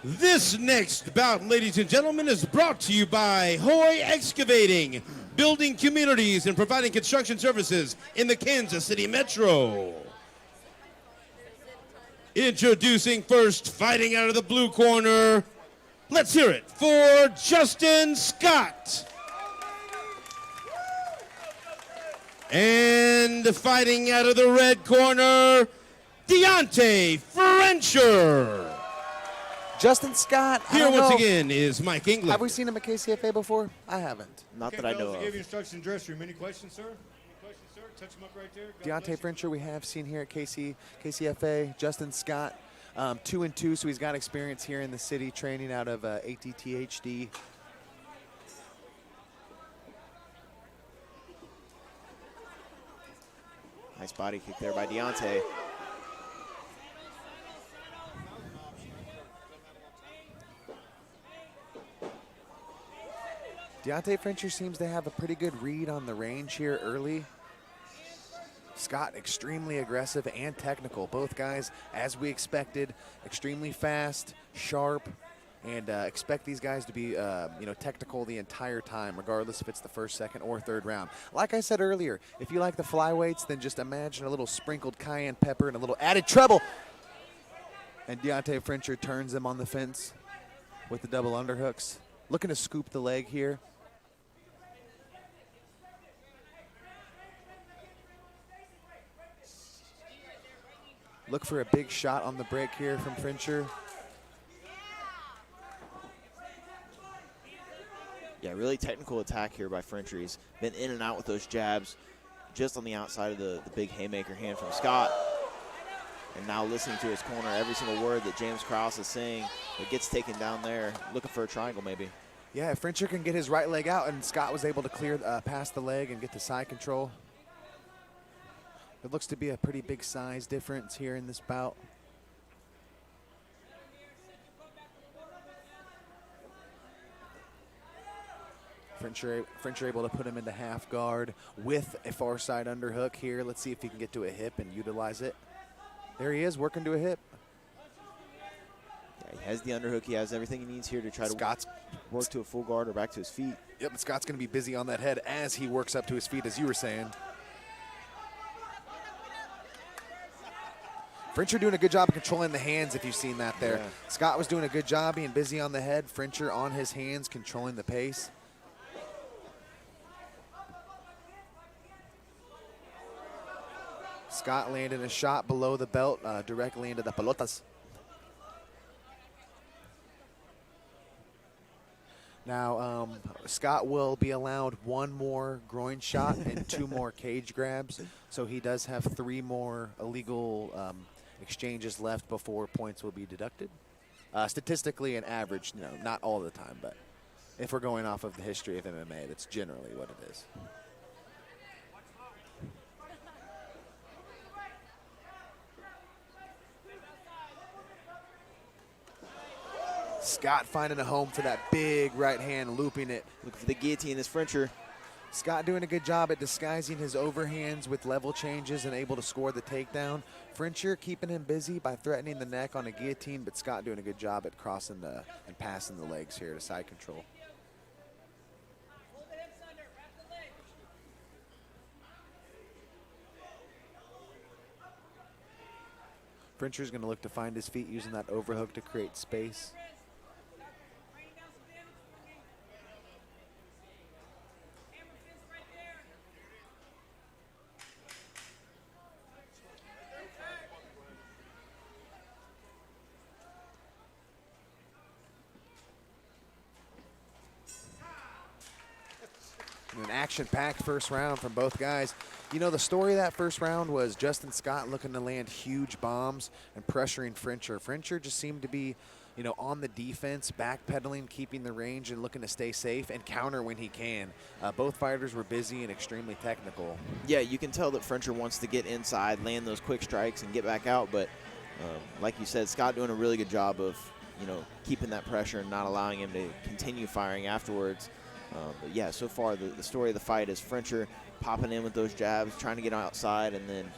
This next bout, ladies and gentlemen, is brought to you by Hoy Excavating, building communities and providing construction services in the Kansas City Metro. Introducing first, fighting out of the blue corner. Let's hear it for Justin Scott. And fighting out of the red corner, Deante Frencher. Justin Scott. Here once again is Mike England. Have we seen him at KCFA before? I haven't. Not that I know of. Give you instruction in the dressing room. Any questions, sir? Any questions, sir? Touch him up right there. Deante Frencher we have seen here at KCFA. Justin Scott, 2-2, so he's got experience here in the city training out of ATTHD. Nice body kick there by Deante. Deante Frencher seems to have a pretty good read on the range here early. Scott extremely aggressive and technical. Both guys, as we expected, extremely fast, sharp, and expect these guys to be technical the entire time, regardless if it's the first, second, or third round. Like I said earlier, if you like the flyweights, then just imagine a little sprinkled cayenne pepper and a little added treble. And Deante Frencher turns him on the fence with the double underhooks. Looking to scoop the leg here. Look for a big shot on the break here from Frencher. Yeah, really technical attack here by Frencher. He's been in and out with those jabs just on the outside of the big haymaker hand from Scott. And now listening to his corner, every single word that James Krause is saying, it gets taken down there, looking for a triangle maybe. Yeah, if Frencher can get his right leg out, and Scott was able to clear past the leg and get the side control. It looks to be a pretty big size difference here in this bout. Frencher able to put him into half guard with a far side underhook here. Let's see if he can get to a hip and utilize it. There he is, working to a hip. Yeah, he has the underhook. He has everything he needs here to try to work to a full guard or back to his feet. Yep, and Scott's going to be busy on that head as he works up to his feet, as you were saying. Frencher doing a good job of controlling the hands, if you've seen that there. Yeah. Scott was doing a good job being busy on the head. Frencher on his hands, controlling the pace. Scott landed a shot below the belt, directly into the pelotas. Now, Scott will be allowed one more groin shot and 2 more cage grabs, so he does have 3 more illegal exchanges left before points will be deducted. Statistically, an average, not all the time, but if we're going off of the history of MMA, that's generally what it is. Scott finding a home for that big right hand, looping it. Looking for the guillotine is Frencher. Scott doing a good job at disguising his overhands with level changes and able to score the takedown. Frencher keeping him busy by threatening the neck on a guillotine, but Scott doing a good job at crossing and passing the legs here to side control. Frencher's going to look to find his feet using that overhook to create space. An action-packed first round from both guys. You know, the story of that first round was Justin Scott looking to land huge bombs and pressuring Frencher. Frencher just seemed to be, on the defense, backpedaling, keeping the range and looking to stay safe and counter when he can. Both fighters were busy and extremely technical. Yeah, you can tell that Frencher wants to get inside, land those quick strikes, and get back out. But like you said, Scott doing a really good job of, keeping that pressure and not allowing him to continue firing afterwards. But yeah, so far the story of the fight is Frencher popping in with those jabs, trying to get outside, and then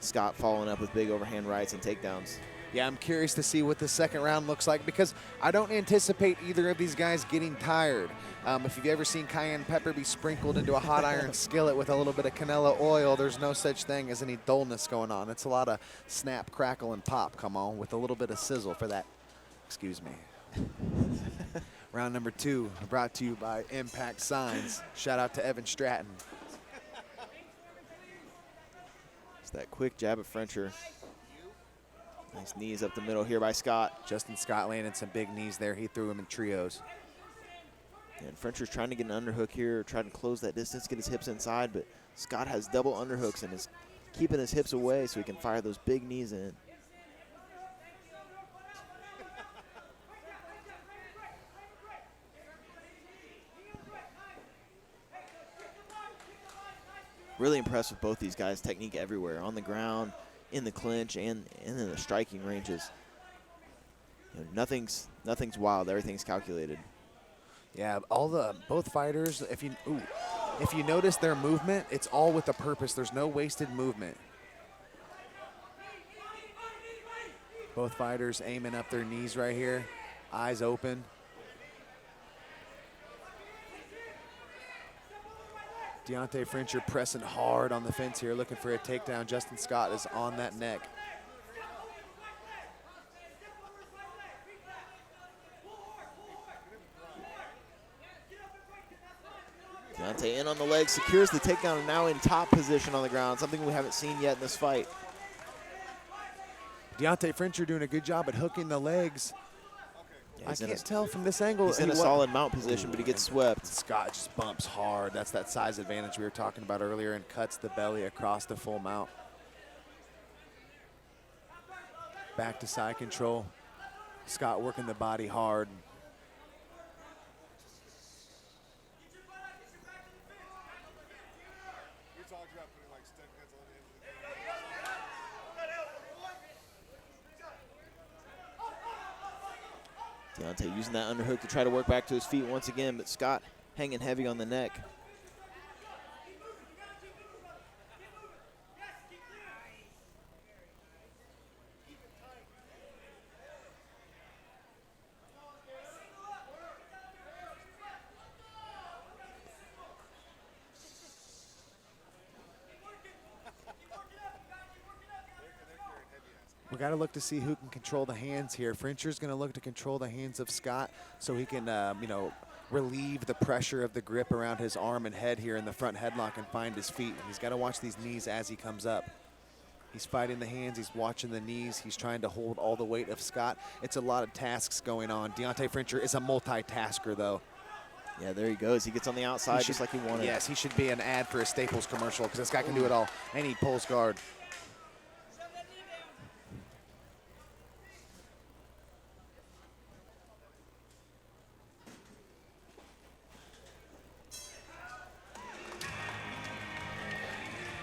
Scott following up with big overhand rights and takedowns. Yeah, I'm curious to see what the second round looks like because I don't anticipate either of these guys getting tired. If you've ever seen cayenne pepper be sprinkled into a hot iron skillet with a little bit of canola oil, there's no such thing as any dullness going on. It's a lot of snap, crackle, and pop, come on, with a little bit of sizzle for that. Excuse me. Round number 2 brought to you by Impact Signs. Shout out to Evan Stratton. It's that quick jab of Frencher. Nice knees up the middle here by Scott. Justin Scott landed some big knees there. He threw him in trios. And Frencher's trying to get an underhook here, trying to close that distance, get his hips inside, but Scott has double underhooks and is keeping his hips away so he can fire those big knees in. Really impressed with both these guys. Technique everywhere, on the ground, in the clinch, and in the striking ranges. You know, nothing's wild. Everything's calculated. Yeah, both fighters. If you notice their movement, it's all with a purpose. There's no wasted movement. Both fighters aiming up their knees right here, eyes open. Deante Frencher pressing hard on the fence here, looking for a takedown. Justin Scott is on that neck. Deante in on the leg, secures the takedown, and now in top position on the ground, something we haven't seen yet in this fight. Deante Frencher doing a good job at hooking the legs. Yeah, I can't tell from this angle. He's in a solid mount position, but he gets swept. Scott just bumps hard. That's that size advantage we were talking about earlier, and cuts the belly across the full mount. Back to side control. Scott working the body hard. Deante using that underhook to try to work back to his feet once again, but Scott hanging heavy on the neck. We got to look to see who can control the hands here. Frencher's going to look to control the hands of Scott so he can, relieve the pressure of the grip around his arm and head here in the front headlock and find his feet. He's got to watch these knees as he comes up. He's fighting the hands. He's watching the knees. He's trying to hold all the weight of Scott. It's a lot of tasks going on. Deante Frencher is a multitasker, though. Yeah, there he goes. He gets on the outside just like he wanted. Yes, he should be an ad for a Staples commercial because this guy can do it all. And he pulls guard.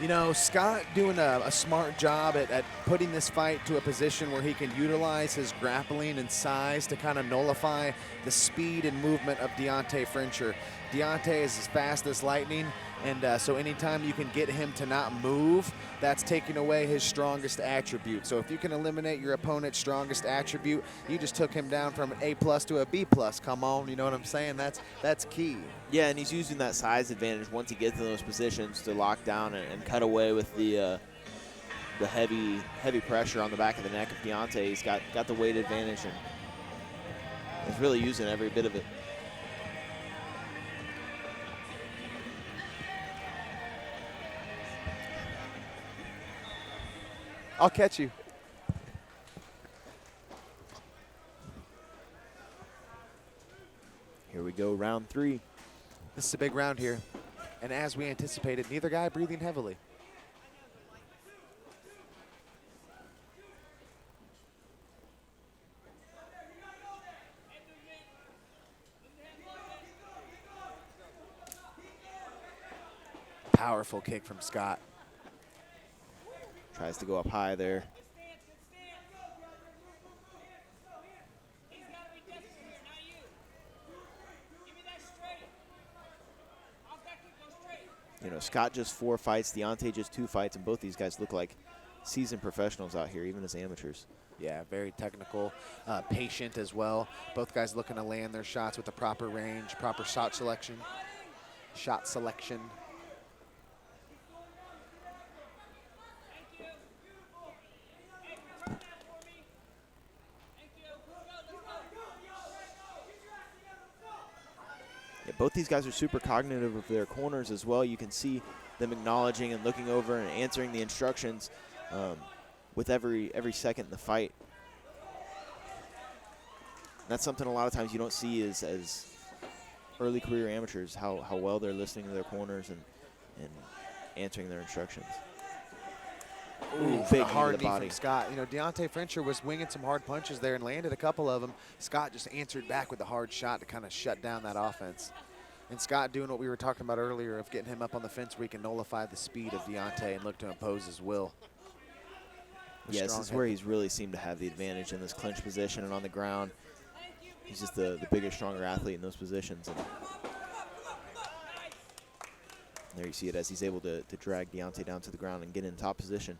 You know, Scott doing a smart job at putting this fight to a position where he can utilize his grappling and size to kind of nullify the speed and movement of Deante Frencher. Deante is as fast as lightning, and so anytime you can get him to not move, that's taking away his strongest attribute. So if you can eliminate your opponent's strongest attribute, you just took him down from an A+ to a B+. Come on, you know what I'm saying? That's key. Yeah, and he's using that size advantage once he gets in those positions to lock down and cut away with the heavy pressure on the back of the neck of Deante. He's got the weight advantage, and he's really using every bit of it. I'll catch you. Here we go, round 3. This is a big round here. And as we anticipated, neither guy breathing heavily. Powerful kick from Scott. Tries to go up high there. You know, Scott just 4 fights, Deante just 2 fights, and both these guys look like seasoned professionals out here, even as amateurs. Yeah, very technical, patient as well. Both guys looking to land their shots with the proper range, proper shot selection. Yeah, both these guys are super cognitive of their corners as well. You can see them acknowledging and looking over and answering the instructions with every second in the fight. That's something a lot of times you don't see as early career amateurs, how well they're listening to their corners and answering their instructions. Ooh, big hard knee to the knee body. from Scott. You know, Deante Frencher was winging some hard punches there and landed a couple of them. Scott just answered back with a hard shot to kind of shut down that offense. And Scott doing what we were talking about earlier of getting him up on the fence where he can nullify the speed of Deante and look to impose his will. Yeah, this is where he's really seemed to have the advantage in this clinch position and on the ground. He's just the bigger, stronger athlete in those positions. And there you see it as he's able to drag Deante down to the ground and get in top position.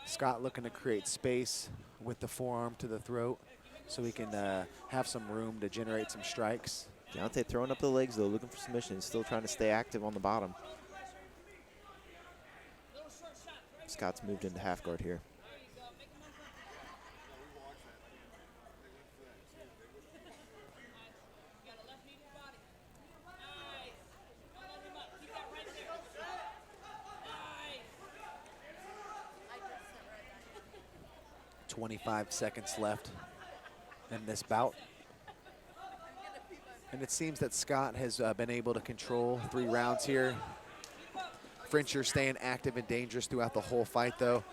Scott looking to create space with the forearm to the throat so he can have some room to generate some strikes. Deante throwing up the legs, though, looking for submission. He's still trying to stay active on the bottom. Scott's moved into half guard here. .25 seconds left in this bout. And it seems that Scott has been able to control 3 rounds here. Frencher staying active and dangerous throughout the whole fight, though.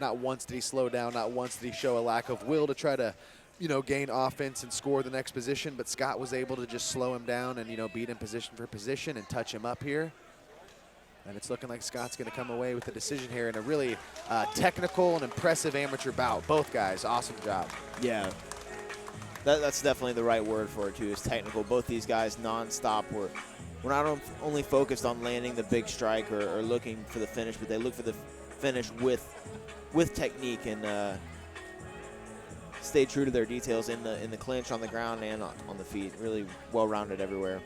Not once did he slow down, not once did he show a lack of will to try to, you know, gain offense and score the next position, but Scott was able to just slow him down and, you know, beat him position for position and touch him up here. And it's looking like Scott's going to come away with the decision here in a really technical and impressive amateur bout. Both guys, awesome job. Yeah, that's definitely the right word for it, too, is technical. Both these guys nonstop. We're not only focused on landing the big strike or looking for the finish, but they look for the finish with technique and stay true to their details in the clinch, on the ground, and on the feet. Really well-rounded everywhere.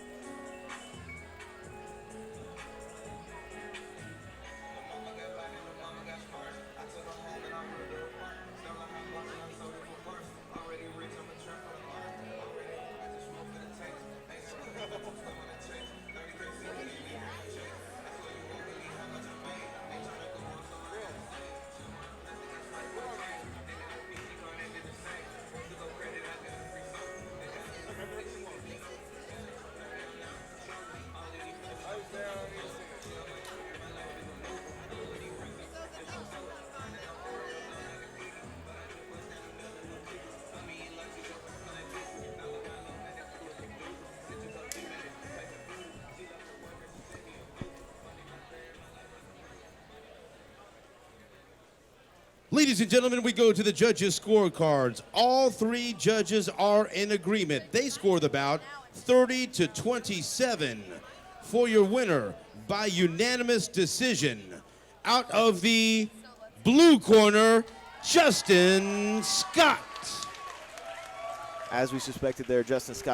Ladies and gentlemen, we go to the judges' scorecards. All 3 judges are in agreement. They score the bout 30-27 for your winner by unanimous decision. Out of the blue corner, Justin Scott. As we suspected there, Justin Scott